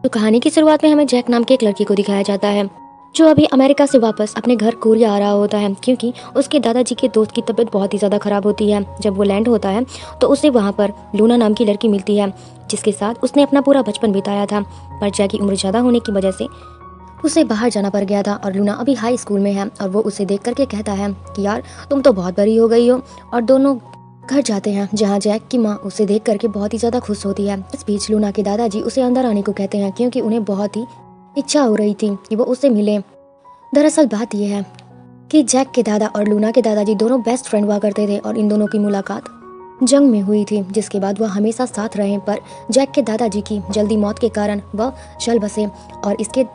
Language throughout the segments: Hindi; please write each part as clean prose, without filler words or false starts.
तो कहानी की शुरुआत में हमें जैक नाम के एक लड़की को दिखाया जाता है जो अभी अमेरिका से वापस अपने घर कोरिया आ रहा होता है, क्योंकि उसके दादाजी के दोस्त की तबीयत बहुत ही ज़्यादा ख़राब होती है। जब वो लैंड होता है तो उसे वहाँ पर लूना नाम की लड़की मिलती है जिसके साथ उसने अपना पूरा बचपन बिताया था। पर जैक की उम्र ज़्यादा होने की वजह से उसे बाहर जाना पड़ गया था और लूना अभी हाई स्कूल में है और वो उसे देख करके कहता है कि यार तुम तो बहुत बड़ी हो गई हो। और दोनों घर जाते हैं जहाँ जैक की माँ उसे देख करके बहुत ही ज़्यादा खुश होती है। इस बीच लूना के दादाजी उसे अंदर आने को कहते हैं क्योंकि उन्हें बहुत ही इच्छा हो रही थी कि वो उससे मिले। दरअसल बात यह है कि जैक के दादा और लूना के दादाजी दोनों बेस्ट फ्रेंड हुआ करते थे और इन दोनों की मुलाकात जंग में हुई थी, जिसके बाद वह हमेशा साथ रहे। पर जैक के दादाजी की जल्दी मौत के कारण वह चल बसे और इसके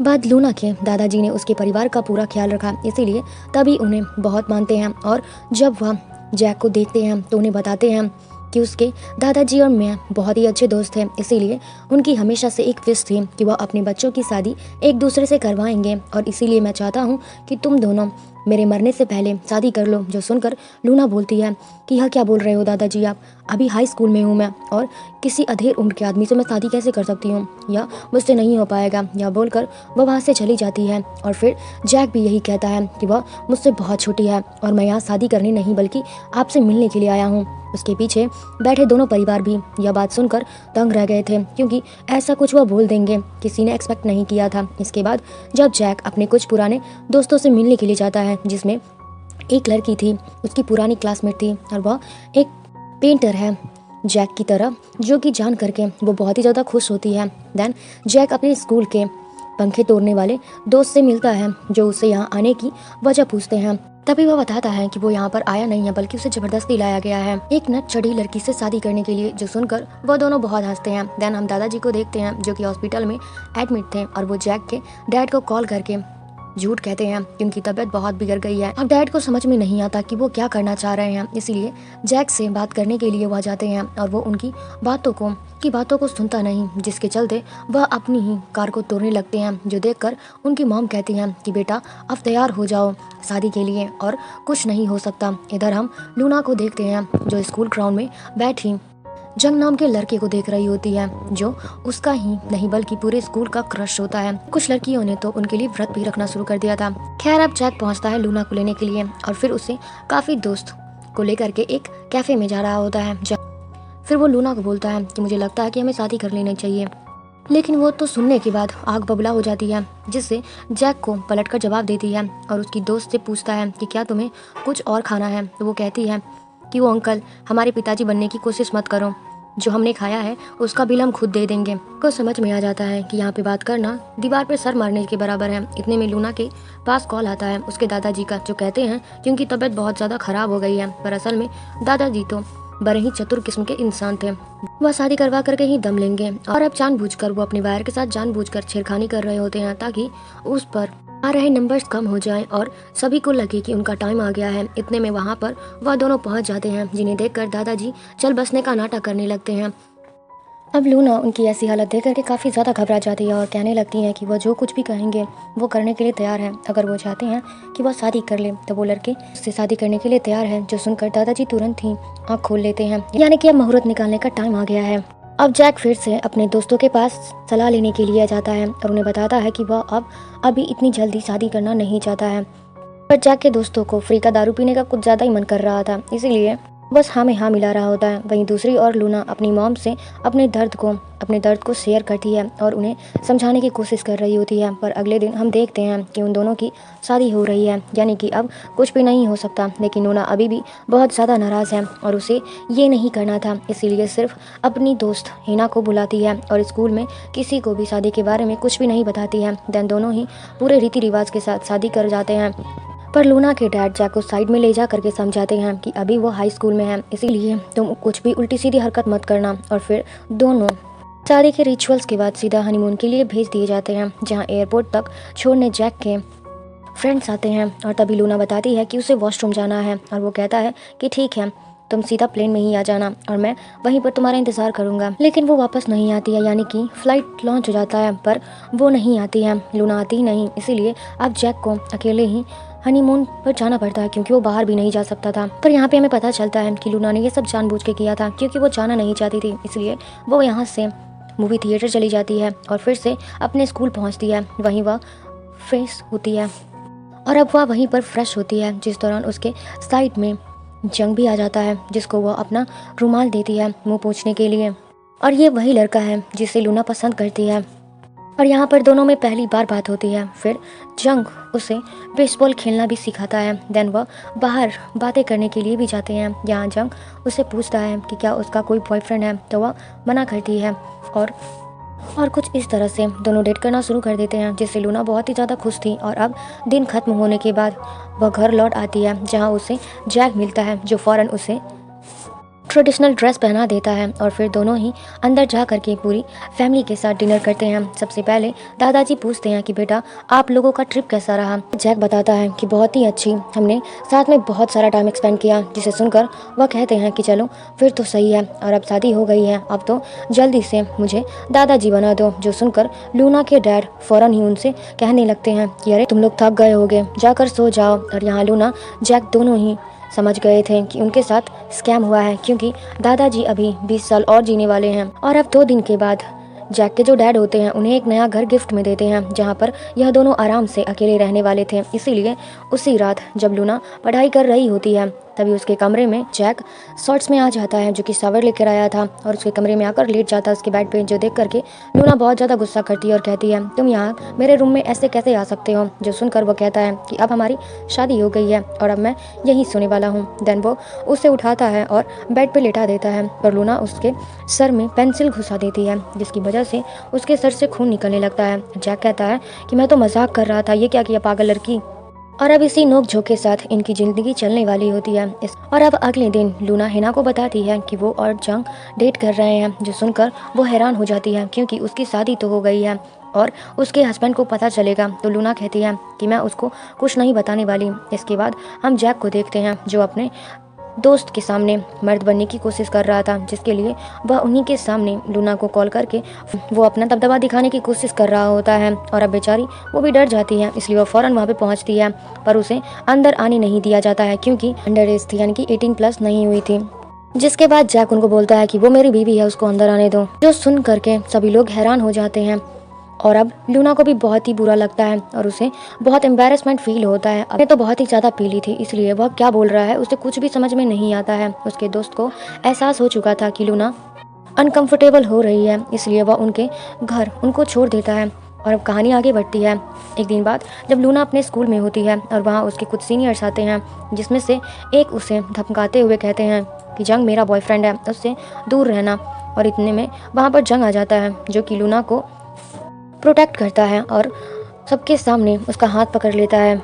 बाद लूना के दादाजी ने उसके परिवार का पूरा ख्याल रखा, इसीलिए तभी उन्हें बहुत मानते हैं। और जब वह जैक को देखते हैं तो उन्हें बताते हैं कि उसके दादाजी और मैं बहुत ही अच्छे दोस्त हैं, इसीलिए उनकी हमेशा से एक विश थी कि वह अपने बच्चों की शादी एक दूसरे से करवाएंगे और इसीलिए मैं चाहता हूँ कि तुम दोनों मेरे मरने से पहले शादी कर लो। जो सुनकर लूना बोलती है कि यह क्या बोल रहे हो दादाजी आप, अभी हाई स्कूल में हूँ मैं और किसी अधेड़ उम्र के आदमी से मैं शादी कैसे कर सकती हूँ, या मुझसे नहीं हो पाएगा। यह बोलकर वह वहाँ से चली जाती है और फिर जैक भी यही कहता है कि वह मुझसे बहुत छोटी है और मैं यहाँ शादी करने नहीं बल्कि आपसे मिलने के लिए आया हूँ। उसके पीछे बैठे दोनों परिवार भी यह बात सुनकर दंग रह गए थे क्योंकि ऐसा कुछ वह बोल देंगे किसी ने एक्सपेक्ट नहीं किया था। इसके बाद जब जैक अपने कुछ पुराने दोस्तों से मिलने के लिए जाता है जिसमें एक लड़की थी, उसकी पुरानी क्लासमेट थी और वह एक पेंटर है जैक की तरह, जो कि जान करके वो बहुत ही ज़्यादा खुश होती है। देन जैक अपने स्कूल के पंखे तोड़ने वाले दोस्त से मिलता है जो उसे यहाँ आने की वजह पूछते हैं। तभी वह बताता है कि वो यहाँ पर आया नहीं है बल्कि उसे जबरदस्ती लाया गया है एक नट चढ़ी लड़की से शादी करने के लिए। जो सुनकर वह दोनों बहुत हंसते हैं। देन हम दादाजी को देखते हैं जो कि हॉस्पिटल में एडमिट थे और वो जैक के डैड को कॉल करके झूठ कहते हैं कि उनकी तबीयत बहुत बिगड़ गई है। अब डैड को समझ में नहीं आता कि वो क्या करना चाह रहे हैं, इसीलिए जैक से बात करने के लिए वह जाते हैं और वो उनकी बातों को सुनता नहीं, जिसके चलते वह अपनी ही कार को तोड़ने लगते हैं। जो देखकर उनकी मॉम कहती हैं कि बेटा अब तैयार हो जाओ शादी के लिए और कुछ नहीं हो सकता। इधर हम लूना को देखते हैं जो स्कूल ग्राउंड में बैठी जंग नाम के लड़के को देख रही होती है जो उसका ही नहीं बल्कि पूरे स्कूल का क्रश होता है। कुछ लड़कियों ने तो उनके लिए व्रत भी रखना शुरू कर दिया था। खैर अब जैक पहुंचता है लूना को लेने के लिए और फिर उसे काफी दोस्त को लेकर के एक कैफे में जा रहा होता है। फिर वो लूना को बोलता है कि मुझे लगता है कि हमें शादी कर लेनी चाहिए, लेकिन वो तो सुनने के बाद आग बबूला हो जाती है, जिससे जैक को पलटकर जवाब देती है और उसकी दोस्त से पूछता है कि क्या तुम्हें कुछ और खाना है। तो वो कहती है कि वो अंकल हमारे पिताजी बनने की कोशिश मत करो, जो हमने खाया है उसका बिल हम खुद दे देंगे। को समझ में आ जाता है कि यहाँ पे बात करना दीवार पे सर मारने के बराबर है। इतने में लूना के पास कॉल आता है उसके दादाजी का, जो कहते हैं कि उनकी तबीयत बहुत ज़्यादा खराब हो गई है। पर असल में दादाजी तो बड़े ही चतुर किस्म के इंसान थे, वह शादी करवा करके ही दम लेंगे। और अब जानबूझकर वो अपने वायर के साथ जानबूझकर छेड़खानी कर रहे होते हैं ताकि उस पर आ रहे नंबर्स कम हो जाएं और सभी को लगे कि उनका टाइम आ गया है। इतने में वहाँ पर वह दोनों पहुँच जाते हैं, जिन्हें देखकर दादाजी चल बसने का नाटक करने लगते हैं। अब लूना उनकी ऐसी हालत देख करके काफ़ी ज़्यादा घबरा जाती है और कहने लगती है कि वह जो कुछ भी कहेंगे वो करने के लिए तैयार है। अगर वो चाहते हैं कि वह शादी कर ले तो वो लड़के उससे शादी करने के लिए तैयार है। जो सुनकर दादाजी तुरंत ही आँख खोल लेते हैं, यानी कि अब मुहूर्त निकालने का टाइम आ गया है। अब जैक फिर से अपने दोस्तों के पास सलाह लेने के लिए जाता है और उन्हें बताता है कि वह अभी इतनी जल्दी शादी करना नहीं चाहता है। पर जैक के दोस्तों को फ्री का दारू पीने का कुछ ज़्यादा ही मन कर रहा था, इसीलिए बस हाँ में हाँ मिला रहा होता है। वहीं दूसरी ओर लूना अपनी मॉम से अपने दर्द को शेयर करती है और उन्हें समझाने की कोशिश कर रही होती है। पर अगले दिन हम देखते हैं कि उन दोनों की शादी हो रही है, यानी कि अब कुछ भी नहीं हो सकता। लेकिन लूना अभी भी बहुत ज़्यादा नाराज़ है और उसे ये नहीं करना था, इसीलिए सिर्फ अपनी दोस्त हिना को बुलाती है और स्कूल में किसी को भी शादी के बारे में कुछ भी नहीं बताती है। देन दोनों ही पूरे रीति रिवाज के साथ शादी कर जाते हैं। पर लूना के डैड जैक को साइड में ले जा करके समझाते हैं कि अभी वो हाई स्कूल में है, इसीलिए तुम कुछ भी उल्टी सीधी हरकत मत करना। और फिर दोनों शादी के रिचुअल्स के बाद सीधा हनीमून के लिए भेज दिए जाते हैं, जहां एयरपोर्ट तक छोड़ने जैक के फ्रेंड्स आते हैं। और तभी लूना बताती है कि उसे वॉशरूम जाना है और वो कहता है कि ठीक है तुम सीधा प्लेन में ही आ जाना और मैं वहीं पर तुम्हारा इंतज़ार करूंगा। लेकिन वो वापस नहीं आती है, यानी कि फ़्लाइट लॉन्च हो जाता है पर वो नहीं आती है, लूना आती ही नहीं। इसीलिए अब जैक को अकेले ही हनीमून पर जाना पड़ता है क्योंकि वो बाहर भी नहीं जा सकता था। पर यहाँ पे हमें पता चलता है कि लूना ने ये सब जानबूझ के किया था क्योंकि वो जाना नहीं चाहती थी, इसलिए वो यहाँ से मूवी थिएटर चली जाती है और फिर से अपने स्कूल पहुंचती है। वहीं वह फ्रेश होती है और अब वह वहीं पर फ्रेश होती है, जिस दौरान उसके साइड में जंग भी आ जाता है, जिसको वह अपना रुमाल देती है मुंह पोंछने के लिए। और ये वही लड़का है जिसे लूना पसंद करती है और यहाँ पर दोनों में पहली बार बात होती है। फिर जंग उसे बेसबॉल खेलना भी सिखाता है। देन वह बाहर बातें करने के लिए भी जाते हैं। यहाँ जंग उसे पूछता है कि क्या उसका कोई बॉयफ्रेंड है, तो वह मना करती है और कुछ इस तरह से दोनों डेट करना शुरू कर देते हैं, जिससे लूना बहुत ही ज़्यादा खुश थी। और अब दिन खत्म होने के बाद वह घर लौट आती है, जहाँ उसे जैक मिलता है, जो फ़ौरन उसे ट्रेडिशनल ड्रेस पहना देता है और फिर दोनों ही अंदर जा करके पूरी फैमिली के साथ डिनर करते हैं। सबसे पहले दादाजी पूछते हैं कि बेटा आप लोगों का ट्रिप कैसा रहा। जैक बताता है कि बहुत ही अच्छी, हमने साथ में बहुत सारा टाइम स्पेंड किया, जिसे सुनकर वह कहते हैं कि चलो फिर तो सही है, और अब शादी हो गई है, अब तो जल्दी से मुझे दादाजी बना दो। जो सुनकर लूना के डैड फ़ौरन ही उनसे कहने लगते हैं कि अरे तुम लोग थक गए होगे, जाकर सो जाओ। और यहाँ लूना जैक दोनों ही समझ गए थे कि उनके साथ स्कैम हुआ है, क्योंकि दादाजी अभी 20 साल और जीने वाले हैं। और अब 2 दिन के बाद जैक के जो डैड होते हैं उन्हें एक नया घर गिफ्ट में देते हैं, जहां पर यह दोनों आराम से अकेले रहने वाले थे। इसीलिए उसी रात जब लूना पढ़ाई कर रही होती है, तभी उसके कमरे में जैक शॉर्ट्स में आ जाता है, जो कि शावर लेकर आया था, और उसके कमरे में आकर लेट जाता है उसके बेड पे। जो देख करके लूना बहुत ज़्यादा गुस्सा करती है और कहती है तुम यहाँ मेरे रूम में ऐसे कैसे आ सकते हो। जो सुनकर वो कहता है कि अब हमारी शादी हो गई है और अब मैं यहीं सोने वाला हूँ। देन वो उसे उठाता है और बेड पे लेटा देता है, पर लूना उसके सर में पेंसिल घुसा देती है, जिसकी वजह से उसके सर से खून निकलने लगता है। जैक कहता है कि मैं तो मजाक कर रहा था, ये क्या किया पागल लड़की। और अब इसी नोक झोंक के साथ इनकी जिंदगी चलने वाली होती है। और अब अगले दिन लूना हिना को बताती है कि वो और जंग डेट कर रहे हैं। जो सुनकर वो हैरान हो जाती है, क्योंकि उसकी शादी तो हो गई है और उसके हस्बैंड को पता चलेगा। तो लूना कहती है कि मैं उसको कुछ नहीं बताने वाली। इसके बाद हम जैक को देखते हैं, जो अपने दोस्त के सामने मर्द बनने की कोशिश कर रहा था, जिसके लिए वह उन्हीं के सामने लूना को कॉल करके वो अपना दबदबा दिखाने की कोशिश कर रहा होता है। और अब बेचारी वो भी डर जाती है, इसलिए वो फ़ौरन वहाँ पे पहुँचती है, पर उसे अंदर आने नहीं दिया जाता है, क्योंकि अंडर एज थी, यानी कि 18+ नहीं हुई थी। जिसके बाद जैक उनको बोलता है कि वो मेरी बीवी है, उसको अंदर आने दो। जो सुन करके सभी लोग हैरान हो जाते हैं। और अब लूना को भी बहुत ही बुरा लगता है और उसे बहुत एम्बैरेसमेंट फील होता है। अब तो बहुत ही ज़्यादा पीली थी, इसलिए वह क्या बोल रहा है उसे कुछ भी समझ में नहीं आता है। उसके दोस्त को एहसास हो चुका था कि लूना अनकंफर्टेबल हो रही है, इसलिए वह उनके घर उनको छोड़ देता है। और अब कहानी आगे बढ़ती है। एक दिन बाद जब लूना अपने स्कूल में होती है और वहाँ उसके कुछ सीनियर्स आते हैं, जिसमें से एक उसे धमकाते हुए कहते हैं कि जंग मेरा बॉयफ्रेंड है, उससे दूर रहना। और इतने में वहाँ पर जंग आ जाता है, जो कि लूना को प्रोटेक्ट करता है और सबके सामने उसका हाथ पकड़ लेता है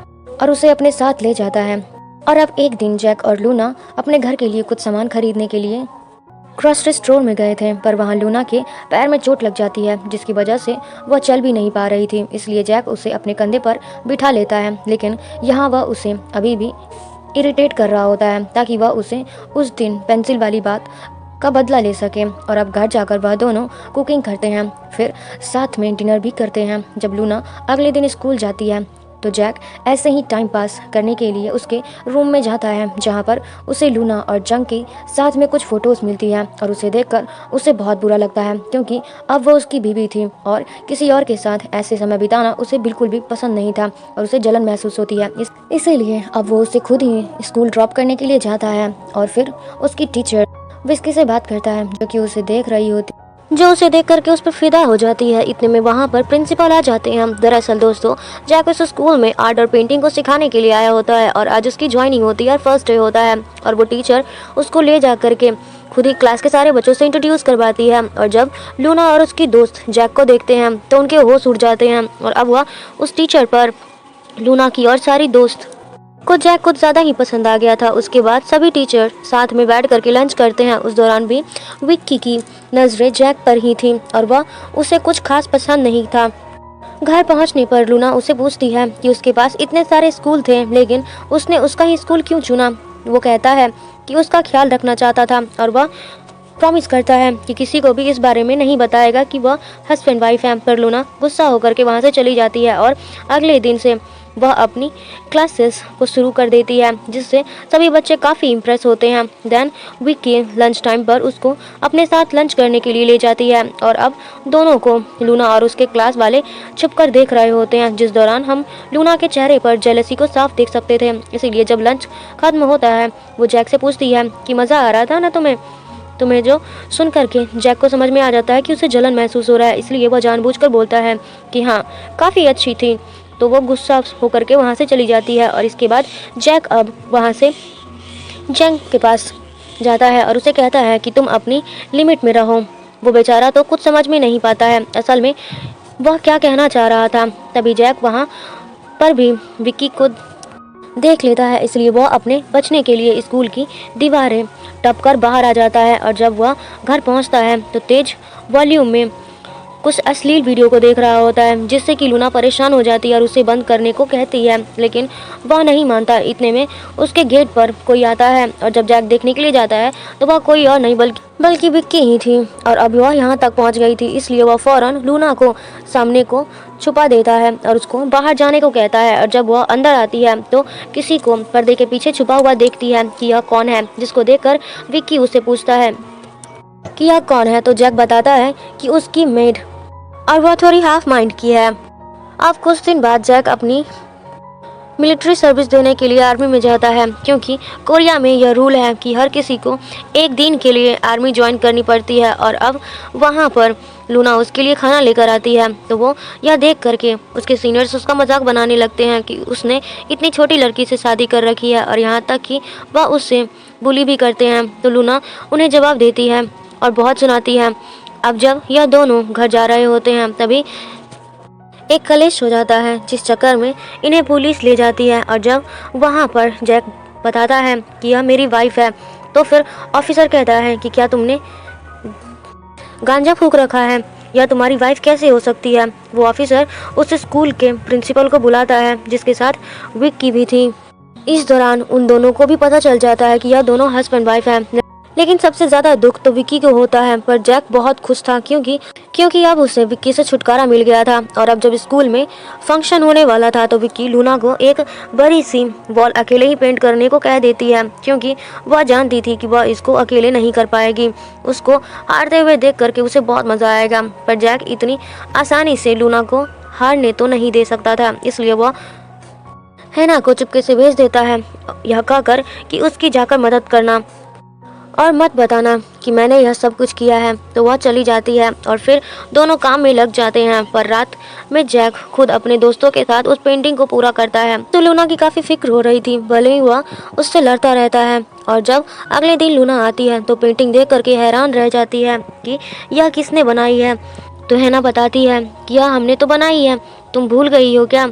और उसे अपने साथ ले जाता है। और अब एक दिन जैक और लूना अपने घर के लिए कुछ सामान खरीदने के लिए ग्रोसरी स्टोर में गए थे, पर वहाँ लूना के पैर में चोट लग जाती है, जिसकी वजह से वह चल भी नहीं पा रही थी। इसलिए जैक उसे अपने कंधे पर बिठा लेता है, लेकिन यहाँ वह उसे अभी भी इरिटेट कर रहा होता है, ताकि वह उसे उस दिन पेंसिल वाली बात का बदला ले सके। और अब घर जाकर वह दोनों कुकिंग करते हैं, फिर साथ में डिनर भी करते हैं। जब लूना अगले दिन स्कूल जाती है, तो जैक ऐसे ही टाइम पास करने के लिए उसके रूम में जाता है, जहां पर उसे लूना और जंग के साथ में कुछ फ़ोटोज़ मिलती है। और उसे देखकर उसे बहुत बुरा लगता है, क्योंकि अब वो उसकी बीवी थी और किसी और के साथ ऐसे समय बिताना उसे बिल्कुल भी पसंद नहीं था और उसे जलन महसूस होती है। इसीलिए अब वो उसे खुद ही स्कूल ड्रॉप करने के लिए जाता है। और फिर उसकी टीचर विस्की से बात करता है, जो कि उसे देख रही होती, जो उसे देख करके उस पर फिदा हो जाती है। इतने में वहाँ पर प्रिंसिपल आ जाते हैं। दरअसल दोस्तों, जैक उस स्कूल में आर्ट और पेंटिंग को सिखाने के लिए आया होता है और आज उसकी ज्वाइनिंग होती है और फर्स्ट डे होता है। और वो टीचर उसको ले जा करके खुद ही क्लास के सारे बच्चों से इंट्रोड्यूस करवाती है। और जब लूना और उसकी दोस्त जैक को देखते हैं तो उनके होश उड़ जाते हैं। और अब वह उस टीचर पर लूना की और सारी दोस्त को जैक कुछ ज़्यादा ही पसंद आ गया था। उसके बाद सभी टीचर साथ में बैठ करके लंच करते हैं। उस दौरान भी विक्की की नज़रें जैक पर ही थी और वह उसे कुछ खास पसंद नहीं था। घर पहुंचने पर लूना उसे पूछती है कि उसके पास इतने सारे स्कूल थे, लेकिन उसने उसका ही स्कूल क्यों चुना। वो कहता है कि उसका ख्याल रखना चाहता था और वह प्रॉमिस करता है कि किसी को भी इस बारे में नहीं बताएगा कि वह हस्बैंड वाइफ है। पर लूना गुस्सा होकर के वहाँ से चली जाती है और अगले दिन से वह अपनी क्लासेस को शुरू कर देती है, जिससे सभी बच्चे काफ़ी इम्प्रेस होते हैं। देन विक्की लंच टाइम पर उसको अपने साथ लंच करने के लिए ले जाती है और अब दोनों को लूना और उसके क्लास वाले छुपकर देख रहे होते हैं, जिस दौरान हम लूना के चेहरे पर जेलसी को साफ देख सकते थे। इसीलिए जब लंच खत्म होता है वो जैक से पूछती है कि मज़ा आ रहा था ना तुम्हें जो सुन करके जैक को समझ में आ जाता है कि उसे जलन महसूस हो रहा है, इसलिए वह जानबूझकर बोलता है कि हाँ काफ़ी अच्छी थी। तो वो गुस्सा होकर के वहाँ से चली जाती है और इसके बाद जैक अब वहाँ से जैक के पास जाता है और उसे कहता है कि तुम अपनी लिमिट में रहो। वो बेचारा तो कुछ समझ में नहीं पाता है असल में वह क्या कहना चाह रहा था। तभी जैक वहाँ पर भी विक्की को देख लेता है, इसलिए वह अपने बचने के लिए स्कूल की दीवारें टपकर बाहर आ जाता है और जब वह घर पहुंचता है तो तेज वॉल्यूम में कुछ अश्लील वीडियो को देख रहा होता है, जिससे कि लूना परेशान हो जाती है और उसे बंद करने को कहती है, लेकिन वह नहीं मानता। इतने में उसके गेट पर कोई आता है और जब जैक देखने के लिए जाता है तो वह कोई और नहीं बल्कि विक्की ही थी और अब वह यहाँ तक पहुँच गई थी, इसलिए वह फौरन लूना को सामने को छुपा देता है और उसको बाहर जाने को कहता है। और जब वह अंदर आती है तो किसी को पर्दे के पीछे छुपा हुआ देखती है कि यह कौन है, जिसको देखकर विक्की उससे पूछता है कि यह कौन है। तो जैक बताता है कि उसकी मेड और वह थोड़ी हाफ माइंड की है। अब कुछ दिन बाद जैक अपनी मिलिट्री सर्विस देने के लिए आर्मी में जाता है, क्योंकि कोरिया में यह रूल है कि हर किसी को एक दिन के लिए आर्मी ज्वाइन करनी पड़ती है। और अब वहाँ पर लूना उसके लिए खाना लेकर आती है तो वो यह देख करके उसके सीनियर्स उसका मजाक बनाने लगते हैं कि उसने इतनी छोटी लड़की से शादी कर रखी है और यहाँ तक कि वह उससे बुली भी करते हैं। तो लूना उन्हें जवाब देती है और बहुत सुनाती है। अब जब यह दोनों घर जा रहे होते हैं तभी एक कलेश हो जाता है, जिस चक्कर में इन्हें पुलिस ले जाती है। और जब वहाँ पर जैक बताता है कि यह मेरी वाइफ है तो फिर ऑफिसर कहता है कि क्या तुमने गांजा फूंक रखा है, यह तुम्हारी वाइफ कैसे हो सकती है। वो ऑफिसर उस स्कूल के प्रिंसिपल को बुलाता है, जिसके साथ विक्की भी थी। इस दौरान उन दोनों को भी पता चल जाता है कि यह दोनों हस्बैंड वाइफ हैं। लेकिन सबसे ज़्यादा दुख तो विक्की को होता है, पर जैक बहुत खुश था क्योंकि अब उसे विक्की से छुटकारा मिल गया था। और अब जब स्कूल में फंक्शन होने वाला था तो विक्की लूना को एक बड़ी सी वॉल अकेले ही पेंट करने को कह देती है, क्योंकि वह जानती थी कि वह इसको अकेले नहीं कर पाएगी। उसको हारते हुए देख करके उसे बहुत मज़ा आएगा, पर जैक इतनी आसानी से लूना को हारने तो नहीं दे सकता था, इसलिए वह हैना को चुपके से भेज देता है, यह कहकर कि उसकी जाकर मदद करना और मत बताना कि मैंने यह सब कुछ किया है। तो वह चली जाती है और फिर दोनों काम में लग जाते हैं। पर रात में जैक खुद अपने दोस्तों के साथ उस पेंटिंग को पूरा करता है। तो लूना की काफ़ी फिक्र हो रही थी, भले ही वह उससे लड़ता रहता है। और जब अगले दिन लूना आती है तो पेंटिंग देख करके हैरान रह जाती है कि यह किसने बनाई है। तो हैना बताती है कि यह हमने तो बनाई है, तुम भूल गई हो क्या।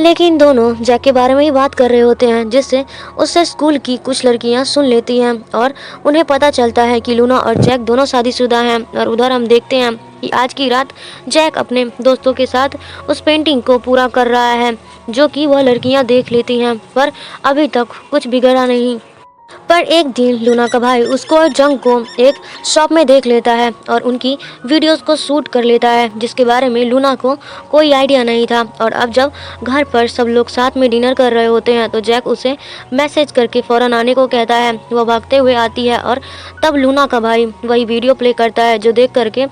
लेकिन दोनों जैक के बारे में ही बात कर रहे होते हैं, जिससे उससे स्कूल की कुछ लड़कियां सुन लेती हैं और उन्हें पता चलता है कि लूना और जैक दोनों शादीशुदा हैं। और उधर हम देखते हैं कि आज की रात जैक अपने दोस्तों के साथ उस पेंटिंग को पूरा कर रहा है, जो कि वह लड़कियां देख लेती हैं, पर अभी तक कुछ बिगड़ा नहीं। पर एक दिन लूना का भाई उसको और जंग को एक शॉप में देख लेता है और उनकी वीडियोस को शूट कर लेता है, जिसके बारे में लूना को कोई आइडिया नहीं था। और अब जब घर पर सब लोग साथ में डिनर कर रहे होते हैं तो जैक उसे मैसेज करके फ़ौरन आने को कहता है। वह भागते हुए आती है और तब लूना का भाई वही वीडियो प्ले करता है, जो देख करके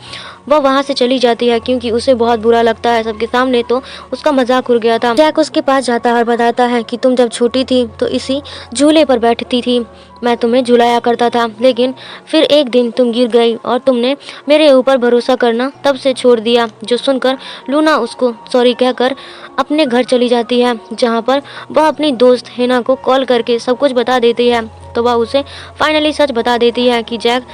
वह वहाँ से चली जाती है, क्योंकि उसे बहुत बुरा लगता है सबके सामने तो उसका मजाक उड़ गया था। जैक उसके पास जाता है और बताता है कि तुम जब छोटी थी तो इसी झूले पर बैठती थी, मैं तुम्हें झुलाया करता था, लेकिन फिर एक दिन तुम गिर गई और तुमने मेरे ऊपर भरोसा करना तब से छोड़ दिया। जो सुनकर लूना उसको सॉरी कहकर अपने घर चली जाती है, जहाँ पर वह अपनी दोस्त हैना को कॉल करके सब कुछ बता देती है। तो वह उसे फाइनली सच बता देती है कि जैक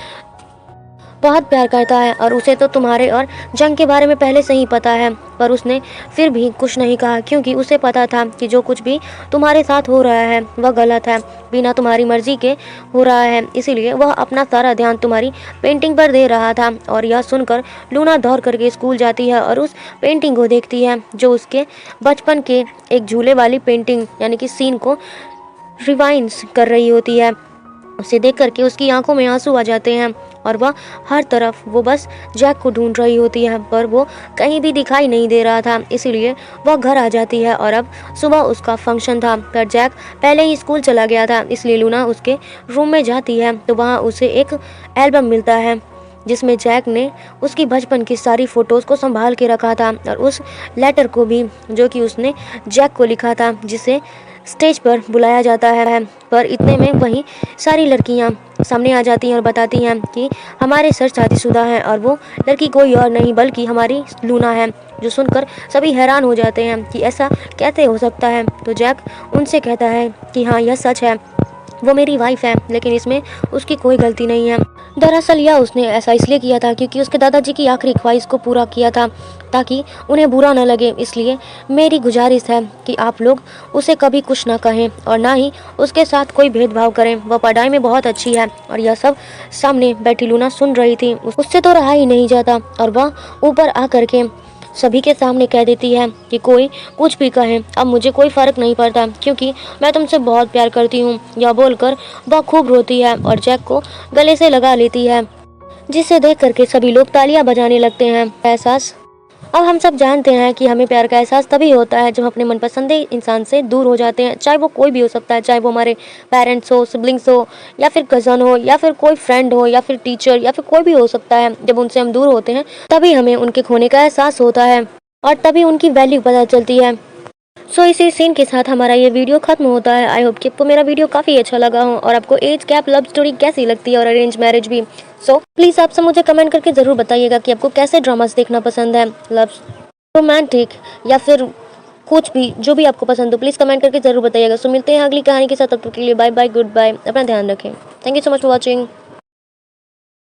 बहुत प्यार करता है और उसे तो तुम्हारे और जंग के बारे में पहले से ही पता है। पर उसने फिर भी कुछ नहीं कहा, क्योंकि उसे पता था कि जो कुछ भी तुम्हारे साथ हो रहा है वह गलत है, बिना तुम्हारी मर्जी के हो रहा है। इसीलिए वह अपना सारा ध्यान तुम्हारी पेंटिंग पर दे रहा था। और यह सुनकर लूना दौड़ करके स्कूल जाती है और उस पेंटिंग को देखती है, जो उसके बचपन के एक झूले वाली पेंटिंग यानी कि सीन को रिवाइंड्स कर रही होती है। उसे देख करके उसकी आंखों में आंसू आ जाते हैं और वह हर तरफ वो बस जैक को ढूंढ रही होती है, पर वो कहीं भी दिखाई नहीं दे रहा था। इसीलिए वह घर आ जाती है और अब सुबह उसका फंक्शन था, पर जैक पहले ही स्कूल चला गया था। इसलिए लूना उसके रूम में जाती है तो वहाँ उसे एक एल्बम मिलता है जिसमें जैक ने उसकी बचपन की सारी फ़ोटोज़ को संभाल के रखा था और उस लेटर को भी जो कि उसने जैक को लिखा था, जिसे स्टेज पर बुलाया जाता है। पर इतने में वहीं सारी लड़कियां सामने आ जाती हैं और बताती हैं कि हमारे सर शादीशुदा हैं और वो लड़की कोई और नहीं बल्कि हमारी लूना है। जो सुनकर सभी हैरान हो जाते हैं कि ऐसा कैसे हो सकता है। तो जैक उनसे कहता है कि हाँ, यह सच है, वो मेरी वाइफ है, लेकिन इसमें उसकी कोई गलती नहीं है। दरअसल यह उसने ऐसा इसलिए किया था क्योंकि उसके दादाजी की आखिरी ख्वाहिश को पूरा किया था ताकि उन्हें बुरा न लगे। इसलिए मेरी गुजारिश है कि आप लोग उसे कभी कुछ ना कहें और ना ही उसके साथ कोई भेदभाव करें। वह पढ़ाई में बहुत अच्छी है। और यह सब सामने बैठी लूना सुन रही थी। उससे तो रहा ही नहीं जाता और वह ऊपर आकर के सभी के सामने कह देती है कि कोई कुछ भी कहे, अब मुझे कोई फ़र्क नहीं पड़ता क्योंकि मैं तुमसे बहुत प्यार करती हूँ। यह बोलकर वह खूब रोती है और जैक को गले से लगा लेती है, जिसे देख करके सभी लोग तालियां बजाने लगते हैं। एहसास अब हम सब जानते हैं कि हमें प्यार का एहसास तभी होता है जब अपने मनपसंदीदा इंसान से दूर हो जाते हैं, चाहे वो कोई भी हो सकता है, चाहे वो हमारे पेरेंट्स हो, सिबलिंग्स हो, या फिर कज़न हो, या फिर कोई फ्रेंड हो, या फिर टीचर, या फिर कोई भी हो सकता है। जब उनसे हम दूर होते हैं तभी हमें उनके खोने का एहसास होता है और तभी उनकी वैल्यू पता चलती है। सो इसी सीन के साथ हमारा ये वीडियो खत्म होता है। आई होप कि आपको मेरा वीडियो काफ़ी अच्छा लगा हो और आपको एज गैप लव स्टोरी कैसी लगती है और अरेंज मैरिज भी। सो प्लीज़ आप सब मुझे कमेंट करके ज़रूर बताइएगा कि आपको कैसे ड्रामास देखना पसंद है, लव रोमांटिक या फिर कुछ भी, जो भी आपको पसंद हो प्लीज़ कमेंट करके ज़रूर बताइएगा। सो मिलते हैं अगली कहानी के साथ, तब तक के लिए बाय बाय, गुड बाय, अपना ध्यान रखें। Thank you so much for watching.